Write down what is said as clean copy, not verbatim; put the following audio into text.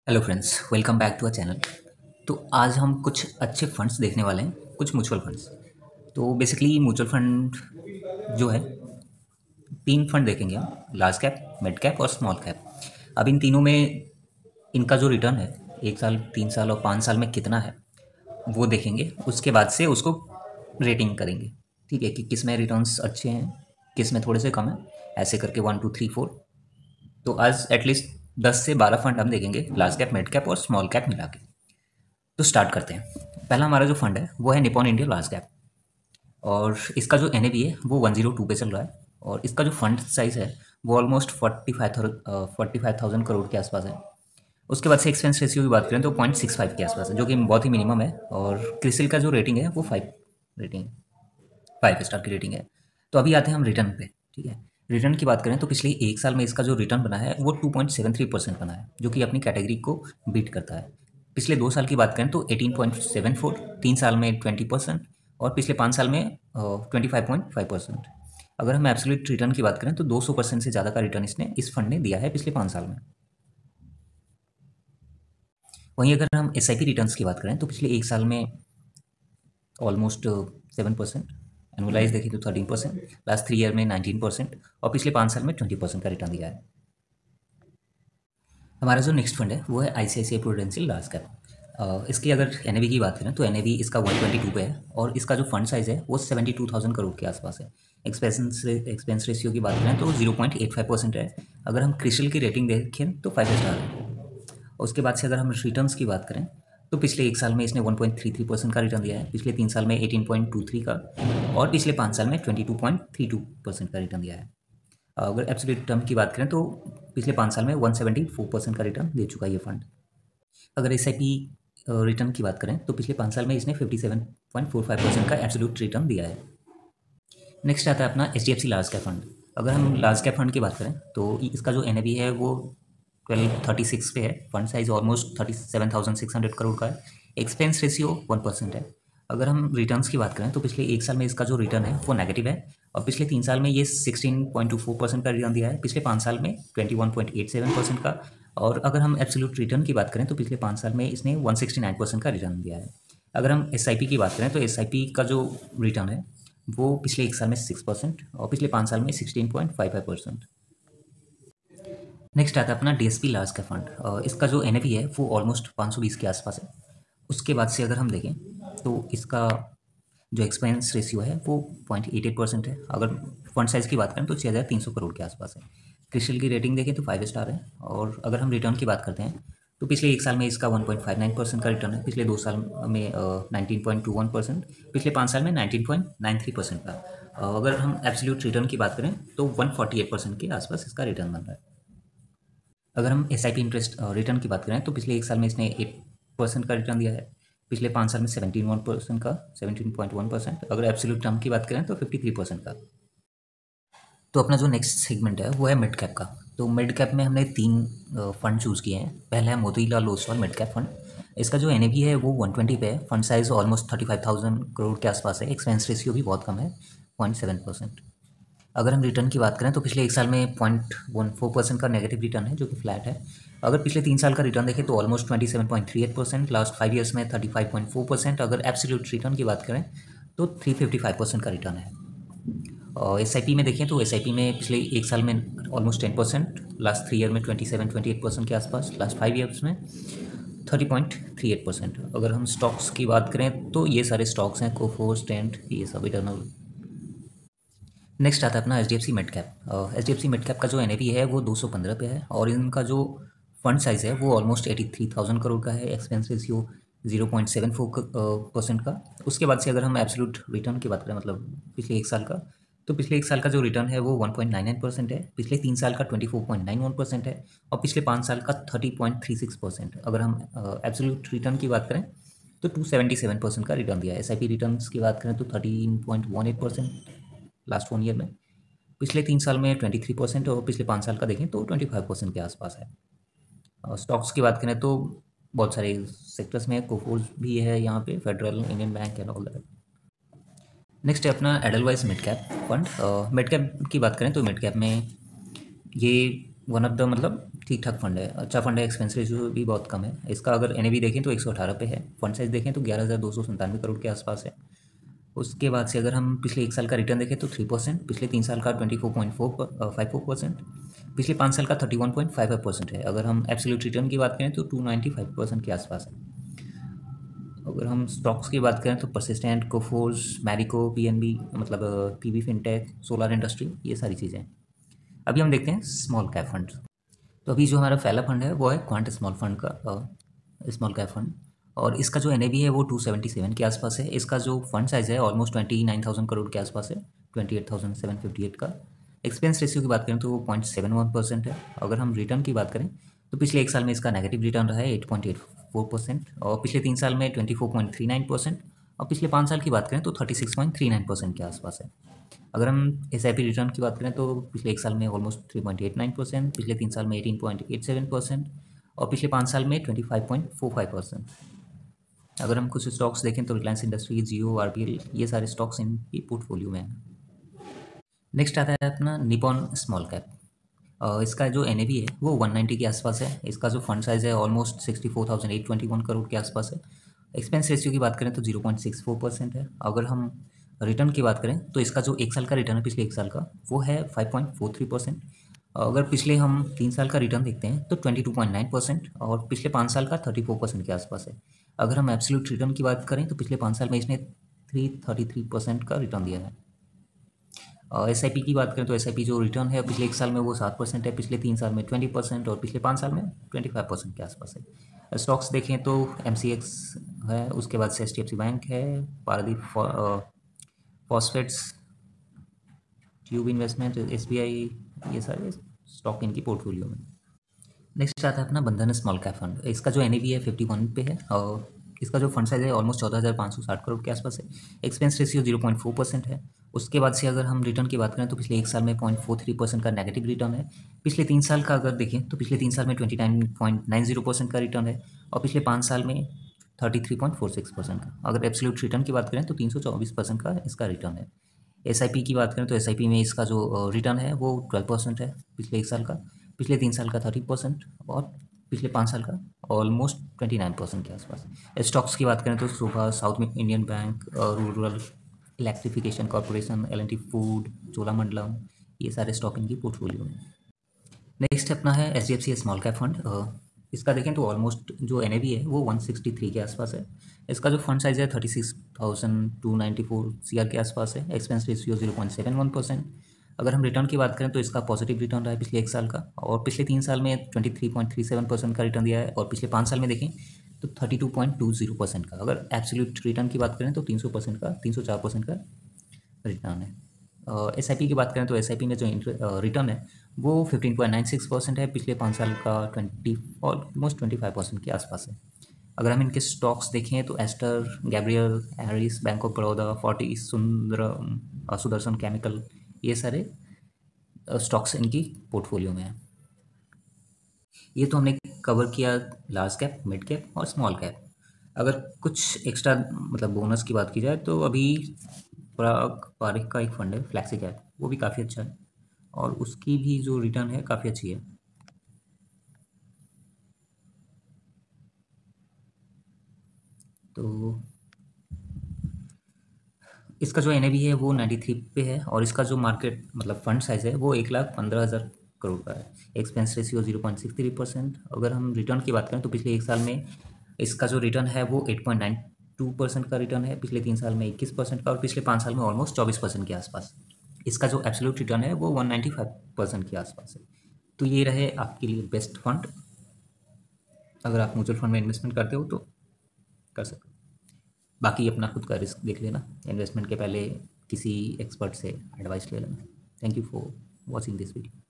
Hello friends, welcome back to a channel. तो आज हम कुछ अच्छे फंड्स देखने वाले हैं, कुछ म्यूचुअल फंड्स। तो बेसिकली म्यूचुअल फंड जो है, तीन फंड देखेंगे हम, लार्ज कैप, मिड कैप और स्मॉल कैप। अब इन तीनों में इनका जो रिटर्न है 1 साल, 3 साल और 5 साल में कितना है वो देखेंगे। उसके बाद से उसको रेटिंग करेंगे, ठीक है, कि किस में रिटर्न्स अच्छे हैं, किस में थोड़े से कम है, ऐसे करके 1 2 3 4। तो आज एटलीस्ट 10 से 12 फंड हम देखेंगे, लार्ज कैप, मिड कैप और स्मॉल कैप मिला के। तो स्टार्ट करते हैं। पहला हमारा जो फंड है वो है निपॉन इंडिया लार्ज कैप, और इसका जो एन है वो 102 पे चल रहा है। और इसका जो फंड साइज है वो ऑलमोस्ट 45,000 करोड़ के आसपास है। उसके बाद से एक्सपेंस रेशियो की बात करें तो 0.65 के आसपास है, जो कि बहुत ही मिनिमम है। और क्रिसिल का जो रेटिंग है वो 5 रेटिंग, 5 स्टार की रेटिंग है। तो अभी आते हैं हम रिटर्न पे, ठीक है। रिटर्न की बात करें तो पिछले 1 साल में इसका जो रिटर्न बना है वो 2.73% बना है, जो कि अपनी कैटेगरी को बीट करता है। पिछले 2 साल की बात करें तो 18.74, 3 साल में 20%, और पिछले 5 साल में 25.5%। अगर हम एब्सोल्यूट रिटर्न की बात करें तो 200% से ज़्यादा का रिटर्न इसने, इस फंड ने दिया है पिछले 5 साल में। वहीं अगर हम SIP रिटर्न्स की बात करें तो पिछले 1 साल में ऑलमोस्ट 7%, एनुअलाइज देखें तो 13%, लास्ट 3 ईयर में 19%, और पिछले 5 साल में 20% का रिटर्न दिया है। हमारा जो नेक्स्ट फंड है वो है ICICI प्रूडेंशियल लार्ज कैप। इसकी अगर NAV की बात करें तो NAV इसका 122 पे है, और इसका जो फंड साइज है वो 72,000 करोड़ के आसपास है। एक्सपेंस रेशियो की बात करें तो 0.85% है। अगर हम क्रिशल की रेटिंग देखें तो 5 स्टार है। उसके बाद से अगर हम रिटर्न्स की बात करें तो पिछले 1 साल में इसने 1.33% का रिटर्न दिया है, पिछले 3 साल में 18.23 का, और पिछले 5 साल में 22.32% का रिटर्न दिया है। अगर एब्सोल्यूट टर्म की बात करें तो पिछले 5 साल में 174% का रिटर्न दे चुका है ये फंड। अगर SIP रिटर्न की बात करें तो पिछले 5 साल में इसने 57.45% का एब्सोल्यूट रिटर्न दिया है। नेक्स्ट आता है अपना HDFC लार्ज कैप फंड। अगर हम लार्ज कैप फंड की बात करें तो इसका जो NAV है वो 1236 पे है। फंड साइज ऑलमोस्ट 37,600 करोड़ का है। एक्सपेंस रेशियो 1% है। अगर हम रिटर्न्स की बात करें तो पिछले 1 साल में इसका जो रिटर्न है वो नेगेटिव है, और पिछले 3 साल में ये 16.24% का रिटर्न दिया है, पिछले 5 साल में 21.87% का। और अगर हम एब्सोल्यूट रिटर्न की बात करें तो पिछले 5 साल में इसने 169% का रिटर्न दिया है। अगर हम SIP की बात करें तो SIP का जो रिटर्न है वो पिछले 1 साल में 6%, और पिछले 5 साल में 16.55%। नेक्स्ट आता है अपना DSP लार्ज का फंड। इसका जो NAV है वो ऑलमोस्ट 520 के आसपास है। उसके बाद से अगर हम देखें तो इसका जो एक्सपेंस रेशियो है वो 0.88% है। अगर फंड साइज़ की बात करें तो 6,300 करोड़ के आसपास है। क्रिस्टल की रेटिंग देखें तो 5 स्टार है। और अगर हम रिटर्न की बात करते हैं तो पिछले 1 साल में इसका 1.59% का रिटर्न है, पिछले 2 साल में 19.21%, पिछले 5 साल में 19.93% का। अगर हम एब्सोल्यूट रिटर्न की बात करें तो 148% के आसपास इसका रिटर्न बन रहा है। अगर हम SIP इंटरेस्ट रिटर्न की बात करें तो पिछले 1 साल में इसने 8% का रिटर्न दिया है, पिछले 5 साल में 17.1% का, 17.1%। अगर एब्सोल्यूट टर्म की बात करें तो 53% का। तो अपना जो नेक्स्ट सेगमेंट है वो है मिड कैप का। तो मिड कैप में हमने 3 फंड चूज़ किए हैं। पहला है Motilal Oswal mid cap fund. इसका जो NAV है वो 120 पे है। फंड साइज ऑलमोस्ट 35,000 करोड़ के आसपास है। एक्सपेंस रेशियो भी बहुत कम है, 0.7%। अगर हम रिटर्न की बात करें तो पिछले 1 साल में 0.14% का नेगेटिव रिटर्न है, जो कि फ्लैट है। अगर पिछले 3 साल का रिटर्न देखें तो ऑलमोस्ट 27.38%, लास्ट 5 ईयर्स में 35.4%। अगर एब्सोल्यूट रिटर्न की बात करें तो 355% का रिटर्न है। और SIP में देखें तो SIP में पिछले 1 साल में ऑलमोस्ट 10%, लास्ट 3 ईयर में 27-28% के आसपास, लास्ट 5 ईयर्स में 30.38%। अगर हम स्टॉक्स की बात करें तो ये सारे स्टॉक्स हैं, कोफोर्स, टेंट, ये सब इटर्नल। नेक्स्ट आता है अपना HDFC mid cap. HDFC mid cap का जो NAV है वो 215 पे है, और इनका जो फंड साइज है वो ऑलमोस्ट 83,000 करोड़ का है। एक्सपेंस रेशियो 0.74% का। उसके बाद से अगर हम एब्सोल्यूट रिटर्न की बात करें, मतलब पिछले 1 साल का, तो पिछले 1 साल का जो रिटर्न है वो 1.99% है, पिछले 3 साल का 24.91% है, और पिछले 5 साल का 30.36%। अगर हम एब्सोल्यूट रिटर्न की बात करें तो 277% का रिटर्न दिया है। SIP रिटर्न्स की बात करें तो 13.18% लास्ट 1 ईयर में, पिछले 3 साल में 23%, और पिछले 5 साल का देखें तो 25% के आसपास है। और स्टॉक्स की बात करें तो बहुत सारे सेक्टर्स में, कोफोर्स भी है यहाँ पे, federal, Indian bank and all that. Next है अपना Edelweiss mid cap fund. Mid cap की बात करें तो मिड कैप में ये वन ऑफ द मतलब ठीक ठाक फंड है, अच्छा फंड है। एक्सपेंस रेशियो भी बहुत कम है इसका। अगर एनएवी देखें तो 118 पे है। फंड साइज देखें तो 11,297 करोड़ के आसपास है। उसके बाद से अगर हम पिछले 1 साल का रिटर्न देखें तो 3%, पिछले 3 साल का 24.54%, पिछले 5 साल का 31.55% है। अगर हम एब्सोल्यूट रिटर्न की बात करें तो 295% के आसपास है। अगर हम स्टॉक्स की बात करें तो परसिस्टेंट, कोफोर्स, मैरिको, पीएनबी मतलब पीबी फिनटेक, सोलर इंडस्ट्री, ये सारी चीज़ें हैं। अभी हम देखते हैं स्मॉल कैप फंड। तो अभी जो हमारा पहला फंड है वो है क्वांट स्मॉल फंड का, स्मॉल कैप फंड। और इसका जो एनएवी है वो 277 के आसपास है। इसका जो फंड साइज है ऑलमोस्ट 29,000 करोड़ के आसपास है, 28,758 का। एक्सपेंस रेशियो की बात करें तो वो 0.71% है। अगर हम रिटर्न की बात करें तो पिछले 1 साल में इसका नेगेटिव रिटर्न रहा है 8.84%, और पिछले 3 साल में 24.39%, और पिछले 5 साल की बात करें तो 36.39% के आसपास है। अगर हम एसआईपी रिटर्न की बात करें तो पिछले 1 साल में ऑलमोस्ट 3.89%, पिछले 3 साल में 18.87%, और पिछले 5 साल में 25.45%। अगर हम कुछ स्टॉक्स देखें तो रिलायंस इंडस्ट्री, जियो, आरबीएल, ये सारे स्टॉक्स इनकी पोर्टफोलियो में हैं। नेक्स्ट आता है अपना निपॉन स्मॉल कैप। इसका जो एनएवी है वो 190 के आसपास है। इसका जो फंड साइज है ऑलमोस्ट 64,821 करोड़ के आसपास है। एक्सपेंस रेशियो की बात करें तो 0.64% है। अगर हम रिटर्न की बात करें तो इसका जो 1 साल का रिटर्न है पिछले 1 साल का वो है 5.43%। अगर पिछले हम 3 साल का रिटर्न देखते हैं तो 22.9%, और पिछले 5 साल का 34% के आसपास है। अगर हम एब्सोल्यूट रिटर्न की बात करें तो पिछले 5 साल में इसने 333% का रिटर्न दिया है। एस आई पी की बात करें तो एस आई पी जो रिटर्न है पिछले 1 साल में वो 7% है, पिछले 3 साल में 20%, और पिछले 5 साल में 25% के आसपास है। स्टॉक्स देखें तो एम सी एक्स है, उसके बाद से H D F C bank है, Paradeep phosphates, tube investment, S B I, ये सारे स्टॉक इनकी पोर्टफोलियो में। नेक्स्ट आता है अपना बंधन स्मॉल कैप फंड। इसका जो एनएवी है 51 पे है, और इसका जो फंड साइज है ऑलमोस्ट 14,560 करोड़ के आसपास है। एक्सपेंस रेशियो 0.4% है। उसके बाद से अगर हम रिटर्न की बात करें तो पिछले 1 साल में 0.43% का नेगेटिव रिटर्न है। पिछले 3 साल का अगर देखें तो पिछले 3 साल में 29.90% का रिटर्न है, और पिछले 5 साल में 33.46% का। अगर एब्सोल्यूट रिटर्न की बात करें तो 324% का इसका रिटर्न है। एस की बात करें तो एस में इसका जो रिटर्न है वो 12% है पिछले 1 साल का, पिछले 3 साल का 30%, और पिछले 5 साल का ऑलमोस्ट 29% के आसपास। स्टॉक्स की बात करें तो सुबह साउथ में Indian bank, rural electrification corporation, L and T food, Cholamandalam, ये सारे स्टॉक इनकी पोर्टफोलियो में। नेक्स्ट अपना है H D F C small cap fund. इसका देखें तो ऑलमोस्ट जो एन है वो 163 के आसपास है। इसका जो फंड साइज है 36,294 CR के आसपास है। Expense ratio 0.71%। अगर हम रिटर्न की बात करें तो इसका पॉजिटिव रिटर्न रहा है पिछले 1 साल का, और पिछले 3 साल में 23.37% का रिटर्न दिया है, और पिछले 5 साल में देखें तो 32.20% का। अगर एब्सोल्यूट रिटर्न की बात करें तो 300% का, 304% का रिटर्न है। एस की बात करें तो एस में जो रिटर्न है वो 15.96% है, पिछले 5 साल का 25% के आसपास है। अगर हम इनके स्टॉक्स देखें तो Aster, Gabriel, Harris, bank of Baroda, Fortis, Sudarshan chemical, ये सारे स्टॉक्स इनकी पोर्टफोलियो में है। ये तो हमने कवर किया लार्ज कैप, मिड कैप और स्मॉल कैप। अगर कुछ एक्स्ट्रा मतलब बोनस की बात की जाए तो अभी पराग पारिक का एक फंड है फ्लैक्सी कैप, वो भी काफ़ी अच्छा है, और उसकी भी जो रिटर्न है काफ़ी अच्छी है। तो इसका जो एन है वो 93 पे है, और इसका जो मार्केट मतलब फंड साइज है वो 1,15,000 करोड़ का है। Expense ratio 0.63%। अगर हम रिटर्न की बात करें तो पिछले 1 साल में इसका जो रिटर्न है वो 8.92% का रिटर्न है, पिछले 3 साल में 21% का, और पिछले 5 साल में ऑलमोस्ट 24% के आसपास। इसका जो एब्सोल्यूट रिटर्न है वो 195% के आसपास है। तो ये रहे आपके लिए बेस्ट फंड। अगर आप म्यूचुअल फंड में इन्वेस्टमेंट करते हो तो कर सकते हो। बाकी अपना खुद का रिस्क देख लेना, इन्वेस्टमेंट के पहले किसी एक्सपर्ट से एडवाइस ले लेना। Thank you for watching this video.